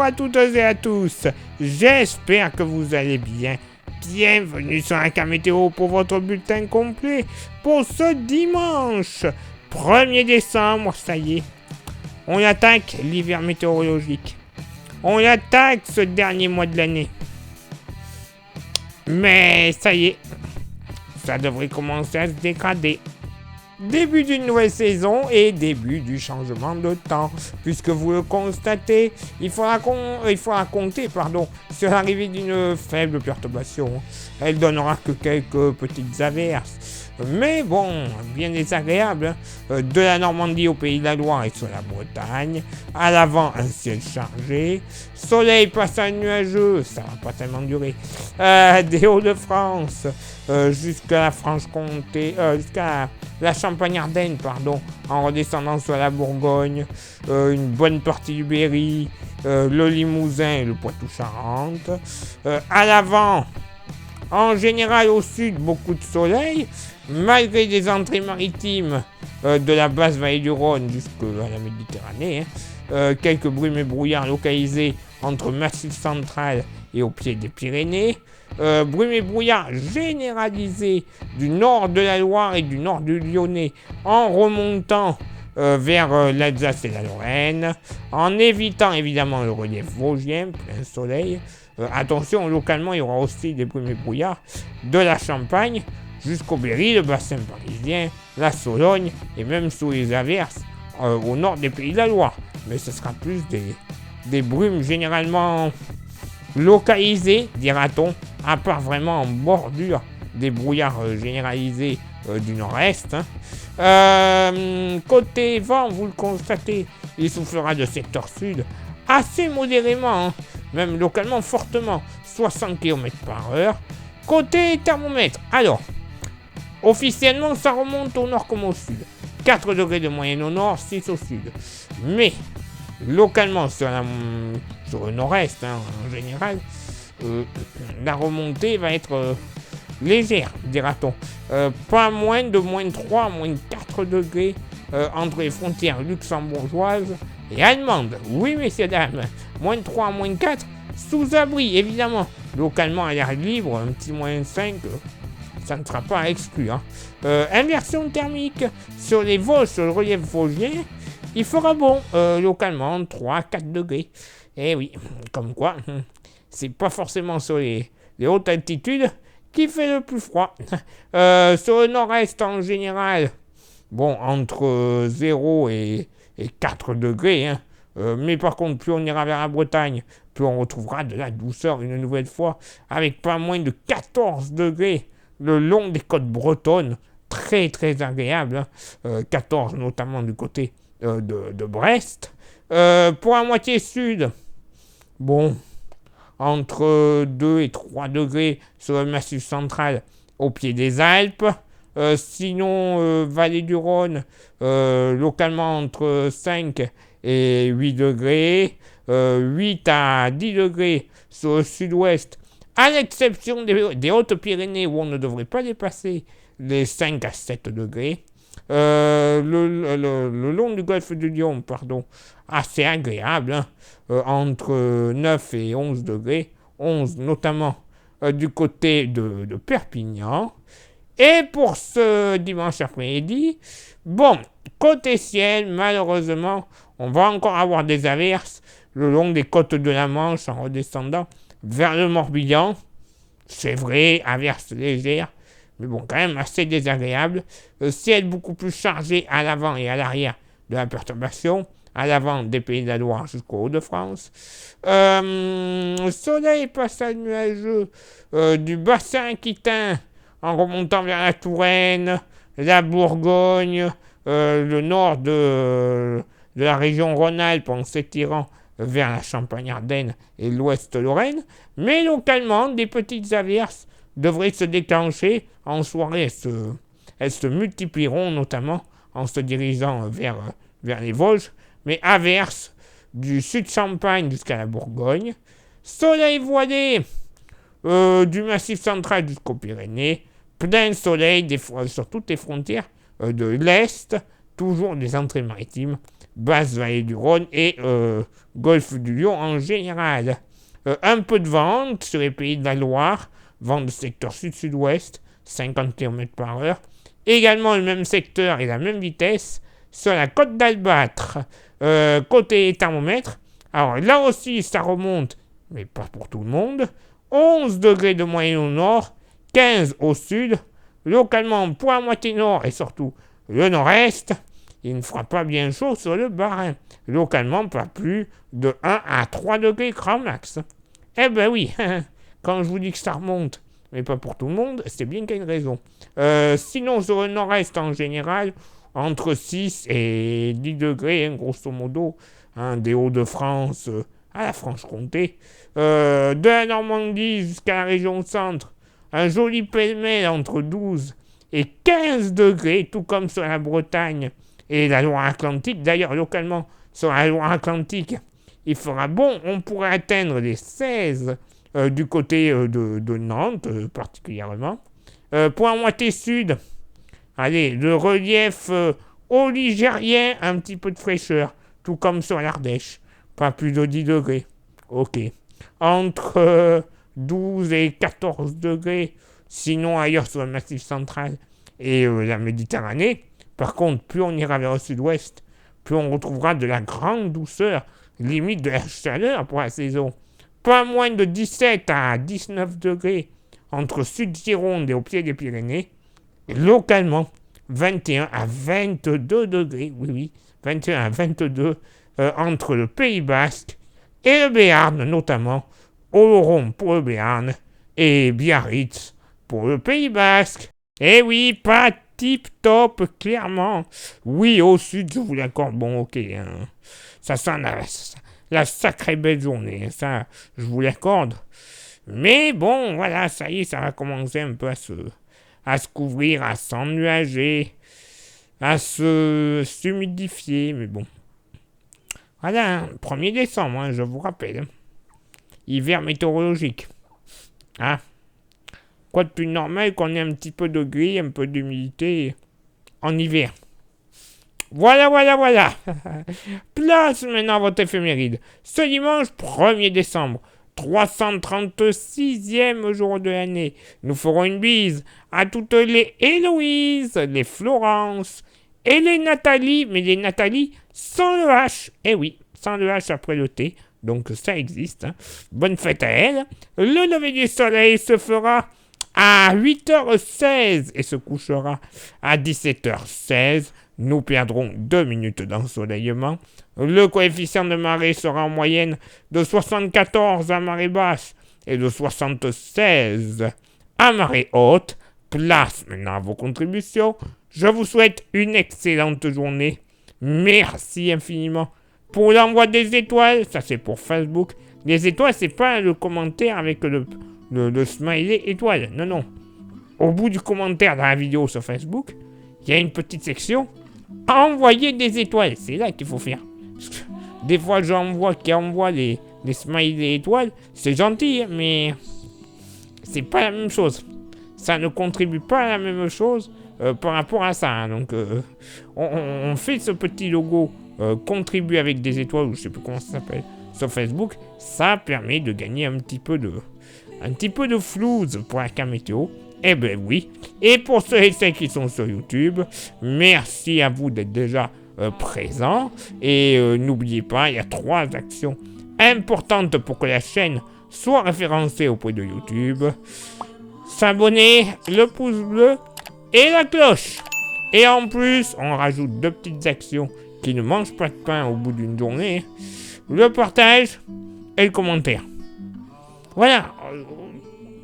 Bonjour à toutes et à tous, j'espère que vous allez bien. Bienvenue sur un cas météo pour votre bulletin complet pour ce dimanche 1er décembre, ça y est. On attaque l'hiver météorologique. On attaque ce dernier mois de l'année. Mais ça y est, ça devrait commencer à se dégrader. Début d'une nouvelle saison et début du changement de temps. Puisque vous le constatez, il faudra compter sur l'arrivée d'une faible perturbation. Elle donnera que quelques petites averses. Mais bon, bien désagréable. De la Normandie au Pays de la Loire et sur la Bretagne. À l'avant, un ciel chargé. Soleil passant nuageux, ça va pas tellement durer. Des Hauts-de-France jusqu'à la Franche-Comté, jusqu'à la Champagne-Ardenne, en redescendant sur la Bourgogne, une bonne partie du Berry, le Limousin et le Poitou-Charentes. À l'avant, en général au sud, beaucoup de soleil, malgré des entrées maritimes de la basse vallée du Rhône jusqu'à la Méditerranée. Quelques brumes et brouillards localisés entre Massif central et au pied des Pyrénées. Brumes et brouillards généralisés du nord de la Loire et du nord du Lyonnais en remontant vers l'Alsace et la Lorraine, en évitant évidemment le relief vosgien, plein soleil. Attention, localement il y aura aussi des brumes et brouillards de la Champagne jusqu'au Berry, le bassin parisien, la Sologne et même sous les averses au nord des Pays de la Loire. Mais ce sera plus des brumes généralement localisées, dira-t-on, à part vraiment en bordure des brouillards généralisés du nord-est. Côté vent, vous le constatez, il soufflera de secteur sud assez modérément, même localement fortement, 60 km/h. Côté thermomètre, alors, officiellement ça remonte au nord comme au sud. 4 degrés de moyenne au nord, 6 au sud. Mais, localement, sur le nord-est, en général, la remontée va être légère, dira-t-on. Pas moins de moins 3, moins 4 degrés entre les frontières luxembourgeoises et allemandes. Oui, messieurs, dames, moins 3, moins 4, sous abri, évidemment. Localement, à l'air libre, un petit moins 5, ça ne sera pas exclu. Inversion thermique sur les Vosges, sur le relief vosgien, il fera bon, localement, 3-4 degrés. Et oui, comme quoi, c'est pas forcément sur les hautes altitudes qui fait le plus froid. Sur le nord-est en général, bon, entre 0 et 4 degrés. Mais par contre, plus on ira vers la Bretagne, plus on retrouvera de la douceur une nouvelle fois, avec pas moins de 14 degrés le long des côtes bretonnes. Très très agréable. 14 notamment du côté de Brest. Pour la moitié sud, bon, entre 2 et 3 degrés sur le massif central au pied des Alpes. Sinon, vallée du Rhône, localement entre 5 et 8 degrés. 8 à 10 degrés sur le sud-ouest, à l'exception des Hautes-Pyrénées où on ne devrait pas dépasser les 5 à 7 degrés. Le long du golfe du Lion, assez agréable, entre 9 et 11 degrés, 11 notamment du côté de Perpignan. Et pour ce dimanche après-midi, bon, côté ciel, malheureusement, on va encore avoir des averses le long des côtes de la Manche en redescendant vers le Morbihan. C'est vrai, averses légères, mais bon, quand même assez désagréable. Ciel beaucoup plus chargé à l'avant et à l'arrière de la perturbation, à l'avant des Pays de la Loire jusqu'au Hauts-de-France. Soleil passage nuageux du bassin aquitain en remontant vers la Touraine, la Bourgogne, le nord de la région Rhône-Alpes en s'étirant vers la Champagne-Ardenne et l'ouest Lorraine, mais localement, des petites averses devraient se déclencher en soirée. Elles se multiplieront notamment en se dirigeant vers les Vosges, mais averses du sud-Champagne jusqu'à la Bourgogne, soleil voilé du massif central jusqu'aux Pyrénées, plein soleil sur toutes les frontières de l'Est, toujours des entrées maritimes, basse vallée du Rhône et golfe du Lion en général. Un peu de vente sur les pays de la Loire, vent de secteur sud-sud-ouest, 50 km/h. Également le même secteur et la même vitesse sur la côte d'Albâtre. Côté thermomètre, alors là aussi ça remonte, mais pas pour tout le monde. 11 degrés de moyenne au nord, 15 au sud. Localement, pour la moitié nord et surtout le nord-est, il ne fera pas bien chaud sur le Bas-Rhin. Localement, pas plus de 1 à 3 degrés grand max. Eh ben oui, quand je vous dis que ça remonte, mais pas pour tout le monde, c'est bien qu'il y a une raison. Sinon, sur le nord-est en général, entre 6 et 10 degrés, grosso modo, des Hauts-de-France à la Franche-Comté. De la Normandie jusqu'à la région centre, un joli pêle-mêle entre 12 et 15 degrés, tout comme sur la Bretagne et la Loire-Atlantique. D'ailleurs, localement, sur la Loire-Atlantique, il fera bon, on pourrait atteindre les 16 du côté de Nantes, particulièrement. Pour la moitié sud, allez, le relief ligérien, un petit peu de fraîcheur, tout comme sur l'Ardèche, pas plus de 10 degrés. Ok. Entre 12 et 14 degrés, sinon ailleurs sur le Massif central et la Méditerranée. Par contre, plus on ira vers le sud-ouest, plus on retrouvera de la grande douceur, limite de la chaleur pour la saison. Pas moins de 17 à 19 degrés entre Sud-Gironde et au pied des Pyrénées. Et localement, 21 à 22 degrés, oui, 21 à 22 entre le Pays Basque et le Béarn, notamment Oloron pour le Béarn et Biarritz pour le Pays Basque. Eh oui, pas tip-top, clairement. Oui, au sud, je vous l'accorde, bon, ok, ça sent la sacrée belle journée, ça, je vous l'accorde. Mais bon, voilà, ça y est, ça va commencer un peu à se couvrir, à s'ennuager, à s'humidifier, mais bon. Voilà, 1er décembre, je vous rappelle. Hiver météorologique. Quoi de plus normal qu'on ait un petit peu de gris, un peu d'humidité en hiver. Voilà. Place maintenant à votre éphéméride. Ce dimanche 1er décembre, 336e jour de l'année. Nous ferons une bise à toutes les Héloïse, les Florence et les Nathalie, mais les Nathalie sans le H. Eh oui, sans le H après le T, donc ça existe. Bonne fête à elle. Le lever du soleil se fera à 8h16 et se couchera à 17h16. Nous perdrons 2 minutes d'ensoleillement. Le coefficient de marée sera en moyenne de 74 à marée basse et de 76 à marée haute. Place maintenant à vos contributions. Je vous souhaite une excellente journée. Merci infiniment pour l'envoi des étoiles. Ça, c'est pour Facebook. Les étoiles, c'est pas le commentaire avec le smiley étoile. Non. Au bout du commentaire dans la vidéo sur Facebook, il y a une petite section envoyer des étoiles. C'est là qu'il faut faire. Des fois, j'envoie les smileys étoiles. C'est gentil, mais c'est pas la même chose. Ça ne contribue pas à la même chose par rapport à ça. Donc, on fait ce petit logo contribuer avec des étoiles, ou je sais plus comment ça s'appelle, sur Facebook. Ça permet de gagner un petit peu de flouze pour la cam météo. Eh ben oui. Et pour ceux et celles qui sont sur YouTube, merci à vous d'être déjà présents. Et n'oubliez pas, il y a 3 actions importantes pour que la chaîne soit référencée auprès de YouTube. S'abonner, le pouce bleu et la cloche. Et en plus, on rajoute 2 petites actions qui ne mangent pas de pain au bout d'une journée. Le partage et le commentaire. Voilà.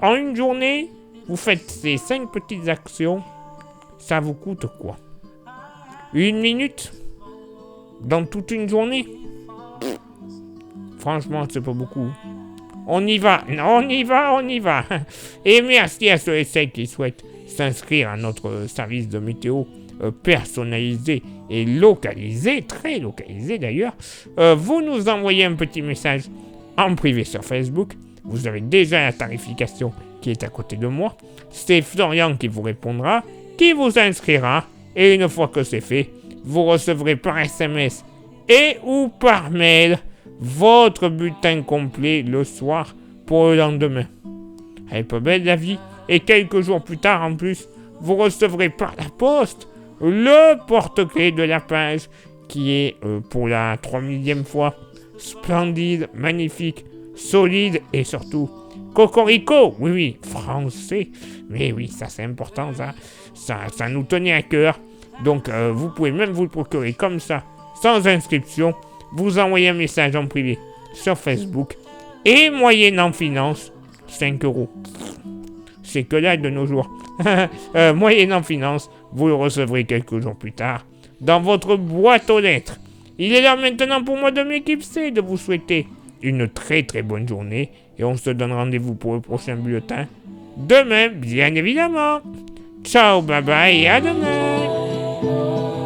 En une journée, vous faites ces 5 petites actions, ça vous coûte quoi? 1 minute? Dans toute une journée? Franchement, c'est pas beaucoup. On y va. Et merci à ceux et celles qui souhaitent s'inscrire à notre service de météo personnalisé et localisé, très localisé d'ailleurs. Vous nous envoyez un petit message en privé sur Facebook. Vous avez déjà la tarification qui est à côté de moi. C'est Florian qui vous répondra, qui vous inscrira. Et une fois que c'est fait, vous recevrez par SMS et ou par mail votre bulletin complet le soir pour le lendemain. Elle est pas belle la vie. Et quelques jours plus tard en plus, vous recevrez par la poste le porte-clés de la page qui est pour la 3000e fois splendide, magnifique, solide et surtout cocorico. Oui, français. Mais oui, ça c'est important ça nous tenait à cœur. Donc vous pouvez même vous le procurer comme ça, sans inscription. Vous envoyez un message en privé sur Facebook et moyennant finance, 5 €. C'est que là de nos jours. Moyennant finance, vous le recevrez quelques jours plus tard dans votre boîte aux lettres. Il est l'heure maintenant pour moi de m'éclipser, de vous souhaiter une très très bonne journée et on se donne rendez-vous pour le prochain bulletin demain, bien évidemment. Ciao, bye bye et à demain.